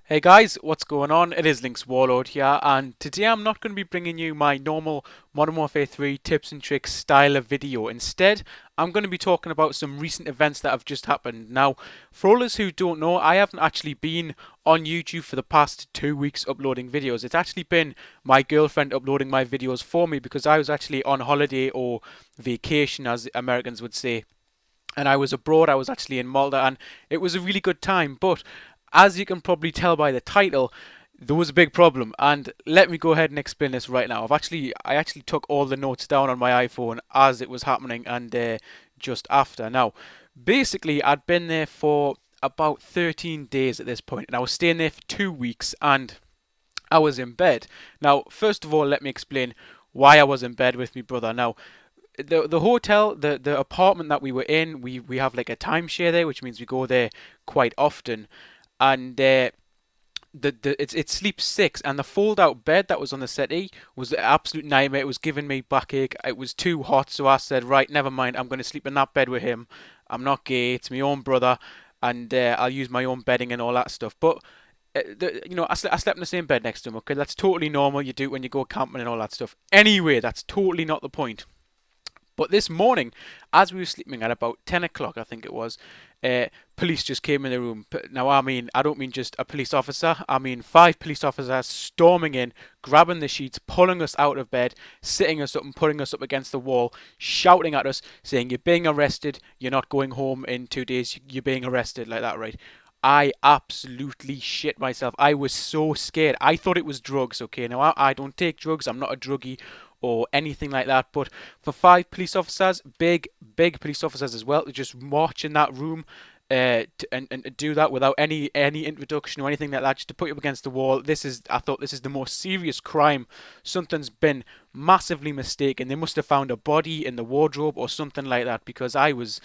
Hey guys, what's going on? It is LynxWarlord here, and today I'm not going to be bringing you my normal Modern Warfare 3 tips and tricks style of video. Instead, I'm going to be talking about some recent events that have just happened. Now, for all those who don't know, I haven't actually been on YouTube for the past 2 weeks uploading videos. It's actually been my girlfriend uploading my videos for me because I was actually on holiday or vacation, as Americans would say, and I was abroad. I was actually in Malta, and it was a really good time. But as you can probably tell by the title, there was a big problem. And let me go ahead and explain this right now. I actually took all the notes down on my iPhone as it was happening and just after. Now, basically, I'd been there for about 13 days at this point, and I was staying there for 2 weeks, and I was in bed. Now, first of all, let me explain why I was in bed with my brother. Now, the hotel, the apartment that we were in, we have like a timeshare there, which means we go there quite often, and it sleeps six, and the fold out bed that was on the settee was an absolute nightmare. It was giving me backache. It was too hot, so I said, right, never mind. I'm going to sleep in that bed with him. I'm not gay. It's my own brother, and I'll use my own bedding and all that stuff. But I slept in the same bed next to him. Okay, that's totally normal. You do it when you go camping and all that stuff. Anyway, that's totally not the point. But this morning, as we were sleeping at about 10 o'clock, I think it was, police just came in the room. Now, I don't mean just a police officer. I mean 5 police officers storming in, grabbing the sheets, pulling us out of bed, sitting us up and putting us up against the wall, shouting at us, saying, "You're being arrested. You're not going home in 2 days. You're being arrested," like that, right? I absolutely shit myself. I was so scared. I thought it was drugs, okay? Now, I don't take drugs. I'm not a druggie or anything like that. But for 5 police officers, big police officers as well, to just march in that room and do that without any introduction or anything like that, just to put you up against the wall. I thought this is the most serious crime. Something's been massively mistaken. They must have found a body in the wardrobe or something like that, because I was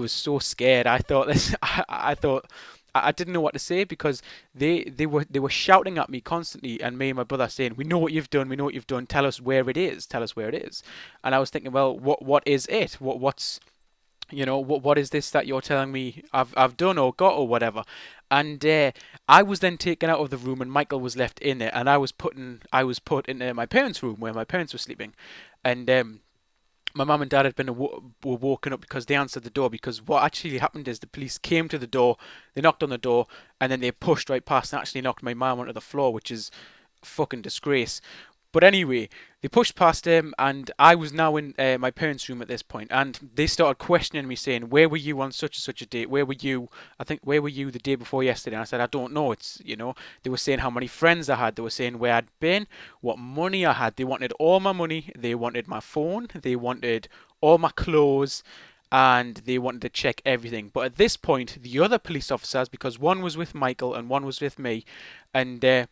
so scared. I thought this. I thought. I didn't know what to say, because they were shouting at me constantly, and me and my brother saying, "We know what you've done. We know what you've done. Tell us where it is. Tell us where it is." And I was thinking, well, what is it? What is this that you're telling me I've done or got or whatever? And I was then taken out of the room, and Michael was left in it, and I was put into my parents' room where my parents were sleeping, and my mum and dad had been were woken up because they answered the door. Because what actually happened is the police came to the door, they knocked on the door, and then they pushed right past and actually knocked my mum onto the floor, which is a fucking disgrace. But anyway, they pushed past him, and I was now in my parents' room at this point, and they started questioning me, saying, "Where were you on such and such a date? Where were you? I think where were you the day before yesterday?" And I said, "I don't know." They were saying how many friends I had. They were saying where I'd been, what money I had. They wanted all my money. They wanted my phone. They wanted all my clothes. And they wanted to check everything. But at this point, the other police officers, because one was with Michael and one was with me, and the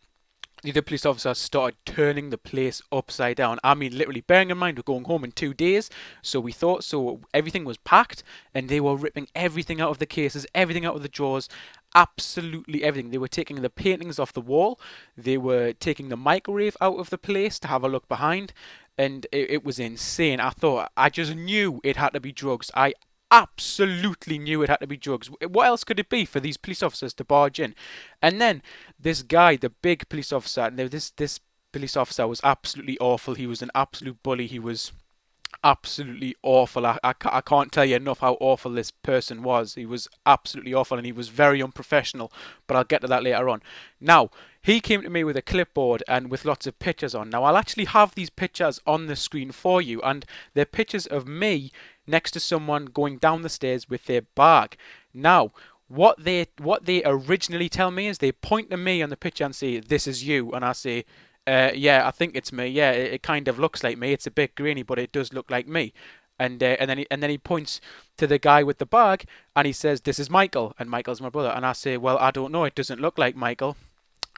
other police officers started turning the place upside down. I mean, literally, bearing in mind we're going home in 2 days, so we thought, so everything was packed, and they were ripping everything out of the cases, everything out of the drawers, absolutely everything. They were taking the paintings off the wall, they were taking the microwave out of the place to have a look behind, and it was insane. I just knew it had to be drugs. I absolutely knew it had to be drugs. What else could it be for these police officers to barge in? And then this guy, the big police officer, and this police officer was absolutely awful. He was an absolute bully. He was absolutely awful. I can't tell you enough how awful this person was. He was absolutely awful, and he was very unprofessional, but I'll get to that later on. Now, he came to me with a clipboard and with lots of pictures on. Now, I'll actually have these pictures on the screen for you, and they're pictures of me next to someone going down the stairs with their bag. Now, what they originally tell me is they point to me on the picture and say, "This is you," and I say, "Yeah, I think it's me. Yeah, it kind of looks like me. It's a bit grainy, but it does look like me." And then he points to the guy with the bag, and he says, "This is Michael," and Michael's my brother. And I say, "Well, I don't know. It doesn't look like Michael."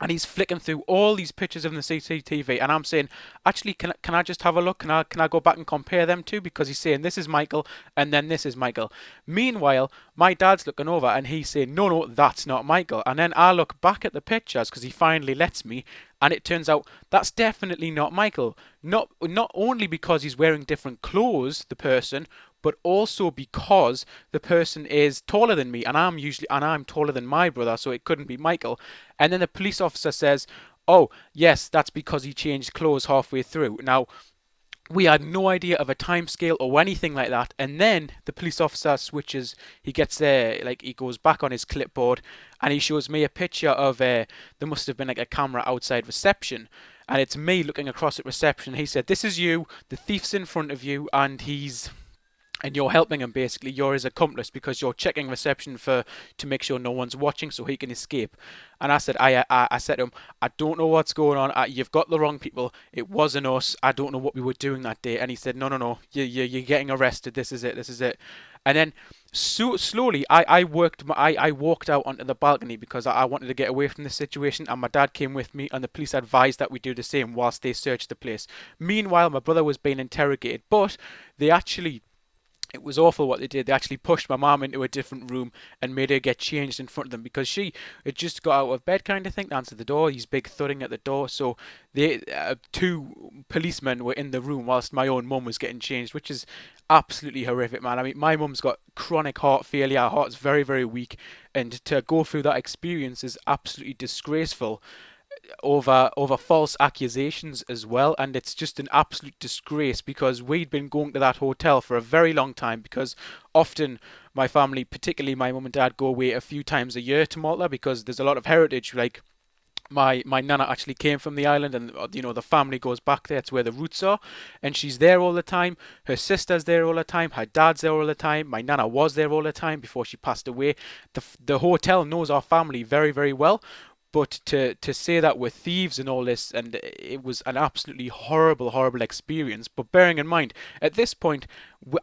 And he's flicking through all these pictures of the CCTV, and I'm saying, "Actually, can I just have a look? Can I go back and compare them two?" Because he's saying this is Michael, and then this is Michael. Meanwhile, my dad's looking over, and he's saying, "No, no, that's not Michael." And then I look back at the pictures, because he finally lets me, and it turns out that's definitely not Michael. Not only because he's wearing different clothes, the person, but also because the person is taller than me, and I'm taller than my brother, so it couldn't be Michael. And then the police officer says, "Oh, yes, that's because he changed clothes halfway through." Now, we had no idea of a time scale or anything like that. And then the police officer switches. He gets there, like he goes back on his clipboard, and he shows me a picture of there must have been like a camera outside reception, and it's me looking across at reception. He said, "This is you. The thief's in front of you, and you're helping him basically. You're his accomplice because you're checking reception to make sure no one's watching so he can escape." And I said, I said to him, "I don't know what's going on. You've got the wrong people. It wasn't us. I don't know what we were doing that day." And he said, "No, no, no. You're getting arrested. This is it. This is it." And then slowly, I walked out onto the balcony because I wanted to get away from the situation, and my dad came with me, and the police advised that we do the same whilst they searched the place. Meanwhile, my brother was being interrogated, but they actually it was awful what they did. They actually pushed my mum into a different room and made her get changed in front of them because she had just got out of bed, kind of thing, to answer the door. He's big thudding at the door. So they two policemen were in the room whilst my own mum was getting changed, which is absolutely horrific, man. I mean, my mum's got chronic heart failure. Her heart's very, very weak, and to go through that experience is absolutely disgraceful over false accusations as well, and it's just an absolute disgrace because we'd been going to that hotel for a very long time because often my family, particularly my mum and dad, go away a few times a year to Malta because there's a lot of heritage. Like my nana actually came from the island, and the family goes back there. It's where the roots are, and she's there all the time. Her sister's there all the time. Her dad's there all the time. My nana was there all the time before she passed away. The hotel knows our family very, very well. But to say that we're thieves and all this, and it was an absolutely horrible, horrible experience. But bearing in mind, at this point,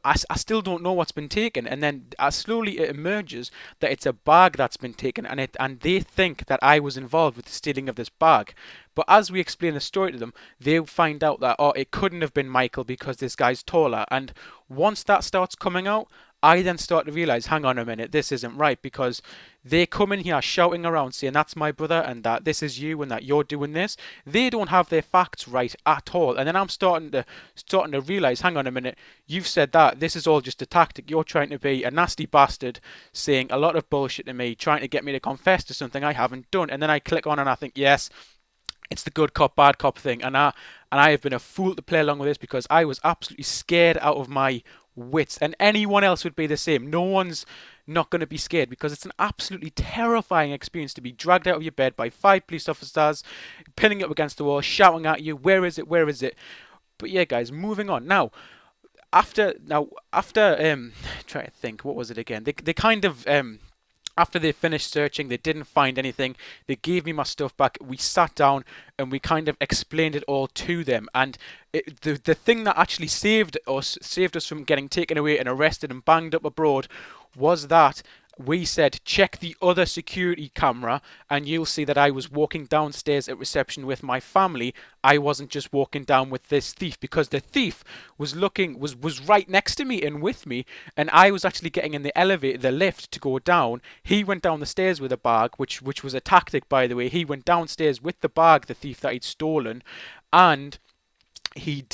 I still don't know what's been taken. And then slowly it emerges that it's a bag that's been taken, and they think that I was involved with the stealing of this bag. But as we explain the story to them, they find out that, oh, it couldn't have been Michael because this guy's taller. And once that starts coming out, I then start to realise, hang on a minute, this isn't right, because they come in here shouting around saying that's my brother and that this is you and that you're doing this. They don't have their facts right at all. And then I'm starting to realise, hang on a minute, you've said that, this is all just a tactic. You're trying to be a nasty bastard, saying a lot of bullshit to me, trying to get me to confess to something I haven't done. And then I click on and I think, yes, it's the good cop, bad cop thing. And I have been a fool to play along with this because I was absolutely scared out of my wits, and anyone else would be the same. No one's not going to be scared because it's an absolutely terrifying experience to be dragged out of your bed by 5 police officers, pinning you up against the wall, shouting at you, "Where is it? Where is it?" But yeah, guys, moving on now. After try to think, what was it again? They kind of after they finished searching, they didn't find anything. They gave me my stuff back. We sat down and we kind of explained it all to them. And the thing that actually saved us from getting taken away and arrested and banged up abroad was that we said, check the other security camera and you'll see that I was walking downstairs at reception with my family. I wasn't just walking down with this thief, because the thief was right next to me and with me, and I was actually getting in the elevator, the lift, to go down. He went down the stairs with a bag, which was a tactic, by the way. He went downstairs with the bag, the thief that he'd stolen, and he'd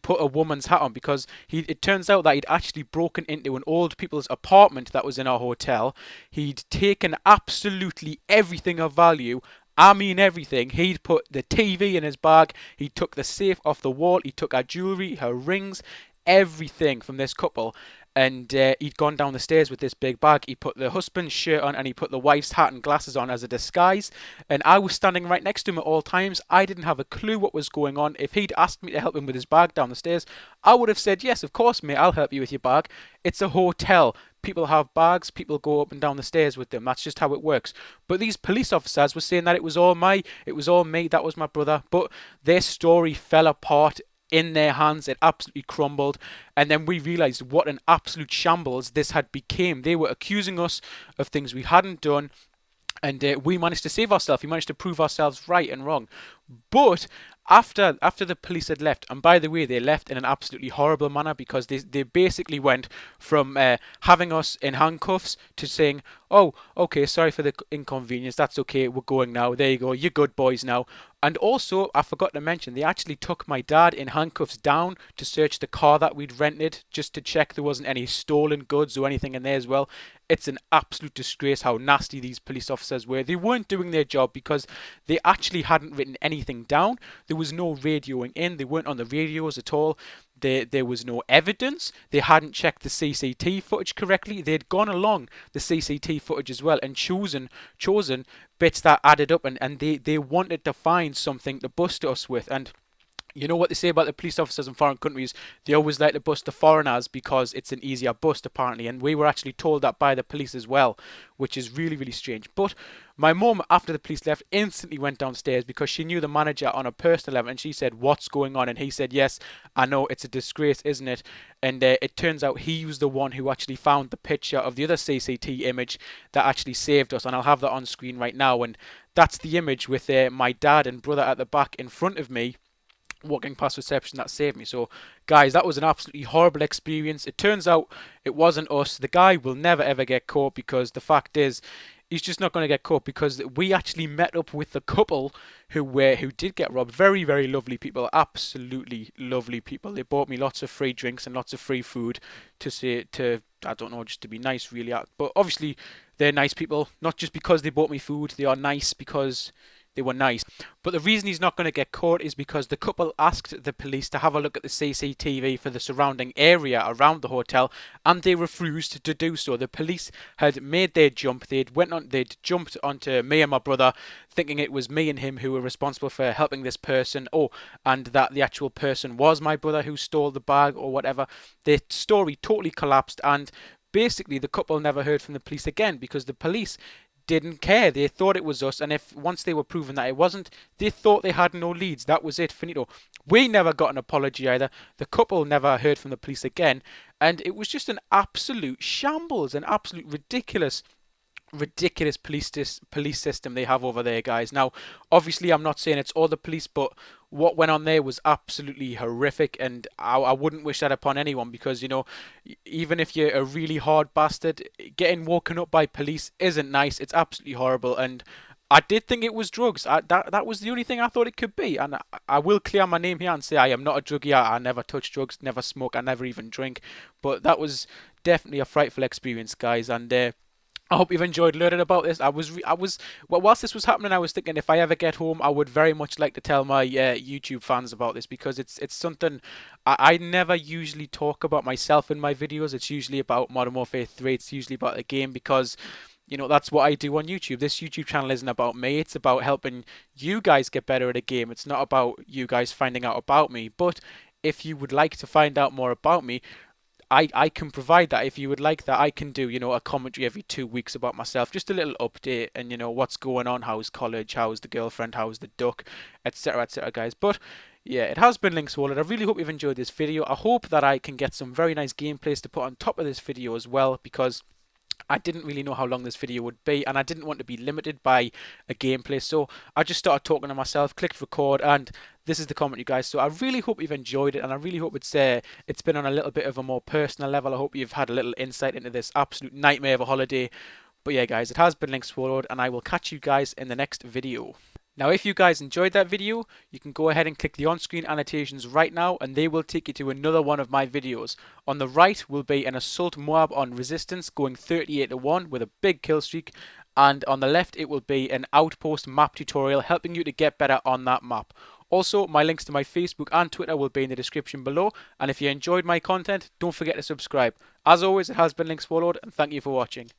put a woman's hat on because it turns out that he'd actually broken into an old people's apartment that was in our hotel. He'd taken absolutely everything of value. I mean everything. He'd put the TV in his bag. He took the safe off the wall. He took her jewellery, her rings, everything from this couple. And he'd gone down the stairs with this big bag. He put the husband's shirt on and he put the wife's hat and glasses on as a disguise. And I was standing right next to him at all times. I didn't have a clue what was going on. If he'd asked me to help him with his bag down the stairs, I would have said, yes, of course, mate, I'll help you with your bag. It's a hotel. People have bags. People go up and down the stairs with them. That's just how it works. But these police officers were saying that it was all me. That was my brother. But their story fell apart in their hands. It absolutely crumbled, and then we realized what an absolute shambles this had became. They were accusing us of things we hadn't done, and we managed to save ourselves. We managed to prove ourselves right and wrong. But after the police had left, and by the way, they left in an absolutely horrible manner, because they basically went from having us in handcuffs to saying, "Oh, okay, sorry for the inconvenience. That's okay. We're going now. There you go. You're good boys now." And also, I forgot to mention, they actually took my dad in handcuffs down to search the car that we'd rented just to check there wasn't any stolen goods or anything in there as well. It's an absolute disgrace how nasty these police officers were. They weren't doing their job because they actually hadn't written anything down. There was no radioing in. They weren't on the radios at all. There was no evidence. They hadn't checked the CCT footage correctly. They'd gone along the CCT footage as well and chosen bits that added up, and they wanted to find something to bust us with. And you know what they say about the police officers in foreign countries? They always like to bust the foreigners because it's an easier bust, apparently. And we were actually told that by the police as well, which is really, really strange. But my mum, after the police left, instantly went downstairs because she knew the manager on a personal level. And she said, "What's going on?" And he said, "Yes, I know, it's a disgrace, isn't it?" And it turns out he was the one who actually found the picture of the other CCT image that actually saved us. And I'll have that on screen right now. And that's the image with my dad and brother at the back in front of me, walking past reception, that saved me. So guys, that was an absolutely horrible experience. It turns out it wasn't us. The guy will never ever get caught because the fact is he's just not going to get caught because we actually met up with the couple who did get robbed. Very, very lovely people, absolutely lovely people. They bought me lots of free drinks and lots of free food I don't know, just to be nice really. But obviously they're nice people, not just because they bought me food. They are nice because they were nice. But the reason he's not going to get caught is because the couple asked the police to have a look at the CCTV for the surrounding area around the hotel, and they refused to do so. The police had made their jump. They'd jumped onto me and my brother, thinking it was me and him who were responsible for helping this person. Oh, and that the actual person was my brother who stole the bag or whatever. Their story totally collapsed, and basically the couple never heard from the police again because the police didn't care. They thought it was us, and if once they were proven that it wasn't, they thought they had no leads. That was it, finito. We never got an apology either. The couple never heard from the police again, and it was just an absolute shambles, an absolute ridiculous police system they have over there, guys. Now, obviously, I'm not saying it's all the police, but what went on there was absolutely horrific, and I wouldn't wish that upon anyone because, you know, even if you're a really hard bastard, getting woken up by police isn't nice. It's absolutely horrible, and I did think it was drugs. That was the only thing I thought it could be, and I will clear my name here and say I am not a druggie. I never touch drugs, never smoke, I never even drink, but that was definitely a frightful experience, guys, and I hope you've enjoyed learning about this. Well, whilst this was happening, I was thinking if I ever get home, I would very much like to tell my YouTube fans about this because it's something I never usually talk about myself in my videos. It's usually about Modern Warfare 3. It's usually about the game because, you know, that's what I do on YouTube. This YouTube channel isn't about me. It's about helping you guys get better at a game. It's not about you guys finding out about me. But if you would like to find out more about me, I can provide that. If you would like that, I can do, you know, a commentary every 2 weeks about myself, just a little update and, you know, what's going on, how's college, how's the girlfriend, how's the duck, etc, guys. But yeah, it has been LynxWarlord. I really hope you've enjoyed this video. I hope that I can get some very nice gameplays to put on top of this video as well, because I didn't really know how long this video would be, and I didn't want to be limited by a gameplay, so I just started talking to myself, clicked record, and this is the comment, you guys. So I really hope you've enjoyed it, and I really hope it's been on a little bit of a more personal level. I hope you've had a little insight into this absolute nightmare of a holiday. But yeah, guys, it has been LynxWarlord, and I will catch you guys in the next video. Now, if you guys enjoyed that video, you can go ahead and click the on-screen annotations right now, and they will take you to another one of my videos. On the right will be an Assault Moab on Resistance going 38-1 with a big kill streak, and on the left it will be an Outpost map tutorial helping you to get better on that map. Also, my links to my Facebook and Twitter will be in the description below, and if you enjoyed my content, don't forget to subscribe. As always, it has been LynxWarlord, and thank you for watching.